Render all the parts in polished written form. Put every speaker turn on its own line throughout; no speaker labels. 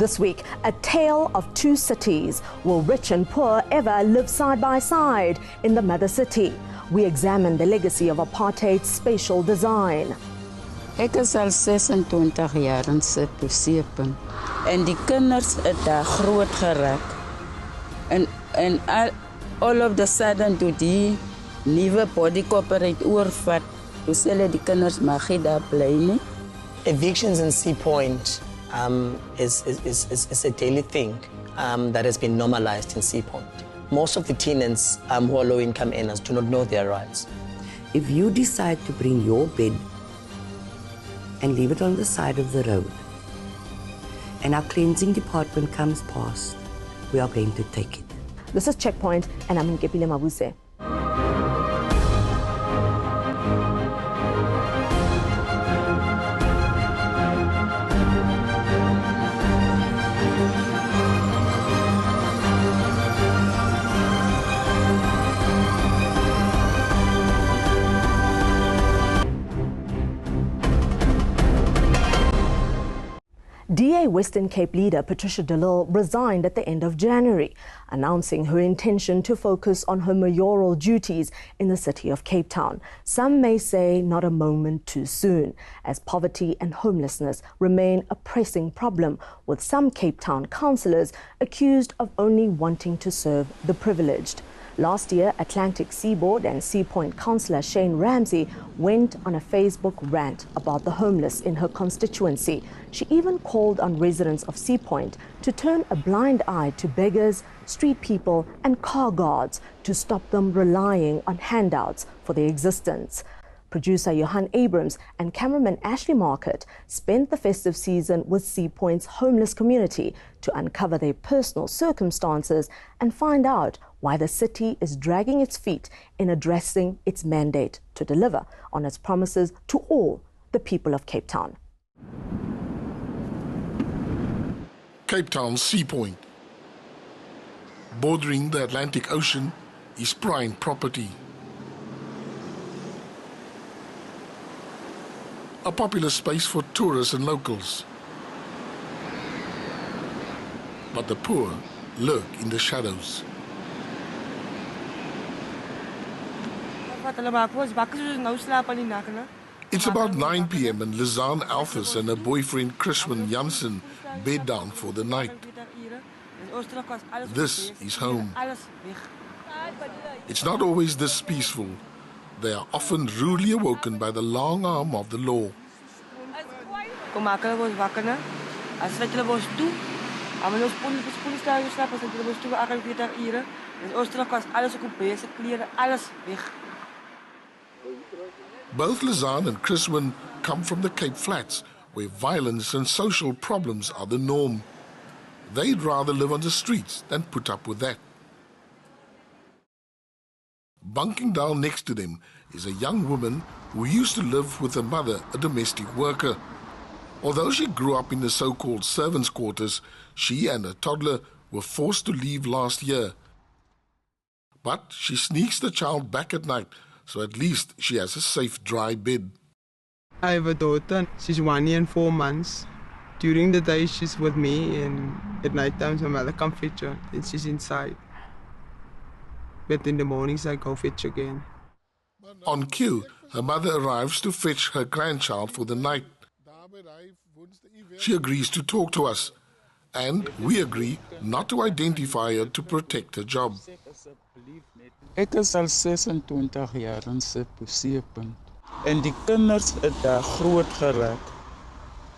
This week, a tale of two cities. Will rich and poor ever live side by side in the mother city? We examine the legacy of apartheid's spatial design.
Ek is al 26 jaar in Seapoint. En die kinders het daar groot geraak. En all of the sudden toe die nuwe body corporate oorvat, toe sê hulle die kinders mag nie daar bly nie.
Evictions in Seapoint is a daily thing that has been normalized in Seapoint. Most of the tenants who are low-income earners do not know their rights.
If you decide to bring your bed and leave it on the side of the road, and our cleansing department comes past, we are going to take it.
This is Checkpoint, and I'm Nkepile Mabuse. DA Western Cape leader Patricia de Lille resigned at the end of January, announcing her intention to focus on her mayoral duties in the city of Cape Town. Some may say not a moment too soon, as poverty and homelessness remain a pressing problem, with some Cape Town councillors accused of only wanting to serve the privileged. Last year, Atlantic Seaboard and Seapoint councillor Shane Ramsey went on a Facebook rant about the homeless in her constituency. She even called on residents of Seapoint to turn a blind eye to beggars, street people and car guards to stop them relying on handouts for their existence. Producer Johan Abrams and cameraman Ashley Market spent the festive season with Seapoint's homeless community to uncover their personal circumstances and find out why the city is dragging its feet in addressing its mandate to deliver on its promises to all the people of Cape Town.
Cape Town's Seapoint, bordering the Atlantic Ocean, is prime property. A popular space for tourists and locals. But the poor lurk in the shadows. It's about 9 p.m. and Lizanne Alphys and her boyfriend Chrisman Janssen bed down for the night. This is home. It's not always this peaceful. They are often rudely awoken by the long arm of the law. Both Lizanne and Chrisman come from the Cape Flats, where violence and social problems are the norm. They'd rather live on the streets than put up with that. Bunking down next to them is a young woman who used to live with her mother, a domestic worker. Although she grew up in the so-called servants' quarters, she and her toddler were forced to leave last year. But she sneaks the child back at night, so at least she has a safe, dry bed.
I have a daughter. She's 1 year and 4 months. During the day, she's with me, and at night times, my mother comes fetch her, and she's inside. But in the mornings, I go fetch again.
On cue, her mother arrives to fetch her grandchild for the night. She agrees to talk to us, and we agree not to identify her to protect her job.
Ek is al 26 jaar in Seapoint. En die kinders het daar groot geraak.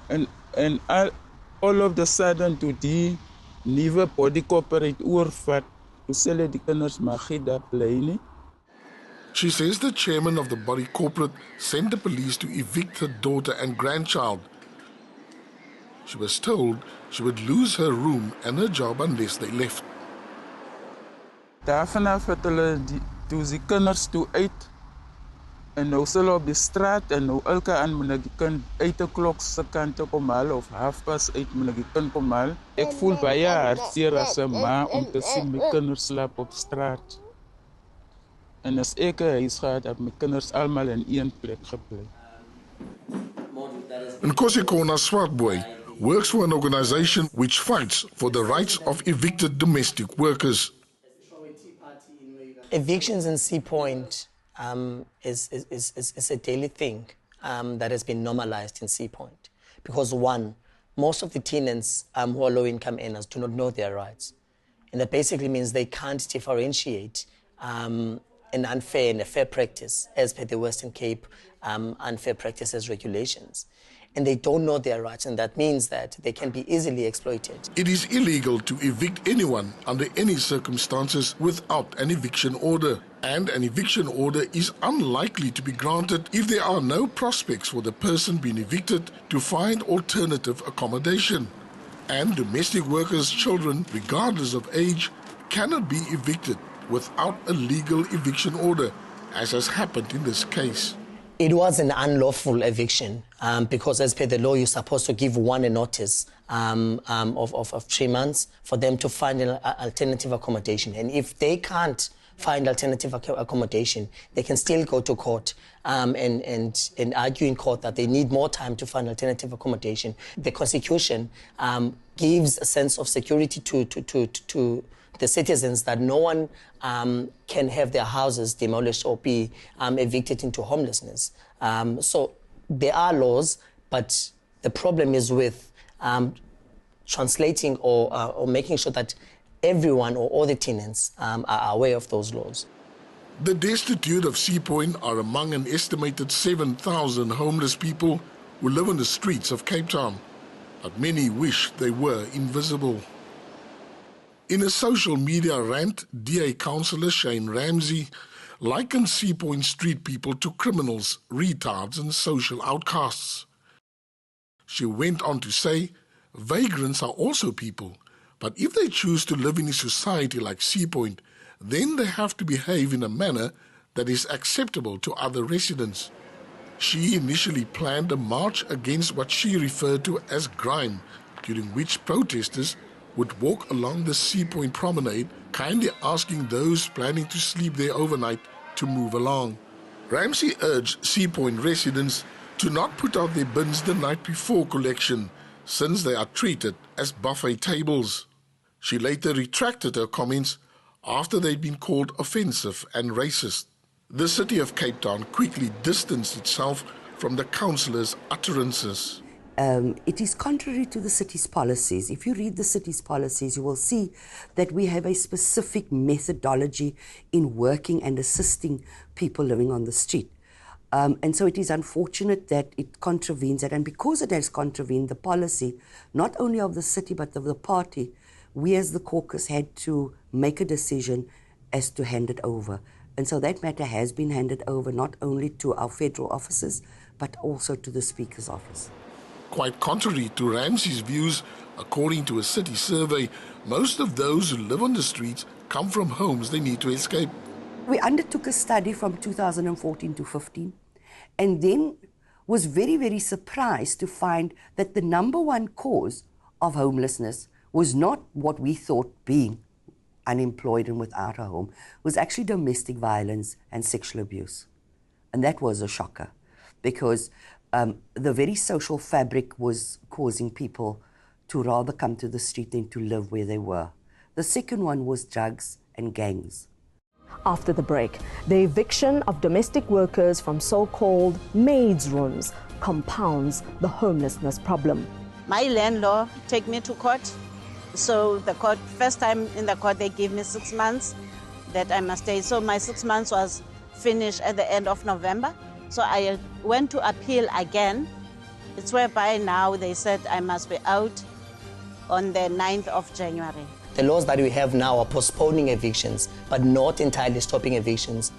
En all of the sudden toe die nuwe body corporate oorvat, toe sê hulle die kinders mag nie daar bly nie.
She says the chairman of the body corporate sent the police to evict her daughter and grandchild. She was told she would lose her room and her job unless they left.
Daar vanaf het hulle toe die kinders toe uit. En nou sal op die straat en nou elke aan moet ek die kind uit 'n klok se kant kom haal of halfpas uit moet ek die kind kom haal. Ek voel baie hartseer as 'n ma om te sien my kinders slaap op straat. En as ek 'n huis gehad het, my kinders almal in een plek gebly.
In Kosikona Swartboy, works for an organization which fights for the rights of evicted domestic workers.
Evictions in Seapoint is a daily thing that has been normalized in Seapoint. Because one, most of the tenants who are low-income earners do not know their rights. And that basically means they can't differentiate an unfair and a fair practice as per the Western Cape unfair practices regulations. And they don't know their rights, and that means that they can be easily exploited.
It is illegal to evict anyone under any circumstances without an eviction order. And an eviction order is unlikely to be granted if there are no prospects for the person being evicted to find alternative accommodation. And domestic workers' children, regardless of age, cannot be evicted without a legal eviction order, as has happened in this case.
It was an unlawful eviction because as per the law, you're supposed to give one a notice of 3 months for them to find an alternative accommodation. And if they can't find alternative accommodation, they can still go to court and argue in court that they need more time to find alternative accommodation. The Constitution gives a sense of security to the citizens that no one can have their houses demolished or be evicted into homelessness. So there are laws, but the problem is with translating or making sure that everyone or all the tenants are aware of those laws.
The destitute of Seapoint are among an estimated 7,000 homeless people who live on the streets of Cape Town, but many wish they were invisible. In a social media rant, DA councillor Shane Ramsey likened Seapoint street people to criminals, retards and social outcasts. She went on to say, vagrants are also people, but if they choose to live in a society like Seapoint, then they have to behave in a manner that is acceptable to other residents. She initially planned a march against what she referred to as grime, during which protesters would walk along the Seapoint promenade, kindly asking those planning to sleep there overnight to move along. Ramsey urged Seapoint residents to not put out their bins the night before collection, since they are treated as buffet tables. She later retracted her comments after they'd been called offensive and racist. The city of Cape Town quickly distanced itself from the councillors' utterances.
It is contrary to the city's policies. If you read the city's policies, you will see that we have a specific methodology in working and assisting people living on the street. And so it is unfortunate that it contravenes that. And because it has contravened the policy, not only of the city but of the party, we as the caucus had to make a decision as to hand it over. And so that matter has been handed over not only to our federal officers, but also to the Speaker's office.
Quite contrary to Ramsey's views, according to a city survey, most of those who live on the streets come from homes they need to escape.
We undertook a study from 2014 to 15 and then was very, very surprised to find that the number one cause of homelessness was not what we thought being unemployed and without a home, was actually domestic violence and sexual abuse. And that was a shocker because the very social fabric was causing people to rather come to the street than to live where they were. The second one was drugs and gangs.
After the break, the eviction of domestic workers from so-called maids' rooms compounds the homelessness problem.
My landlord take me to court. So the court, first time in the court, they gave me 6 months that I must stay. So my 6 months was finished at the end of November. So I went to appeal again. It's whereby now they said I must be out on the 9th of January.
The laws that we have now are postponing evictions, but not entirely stopping evictions.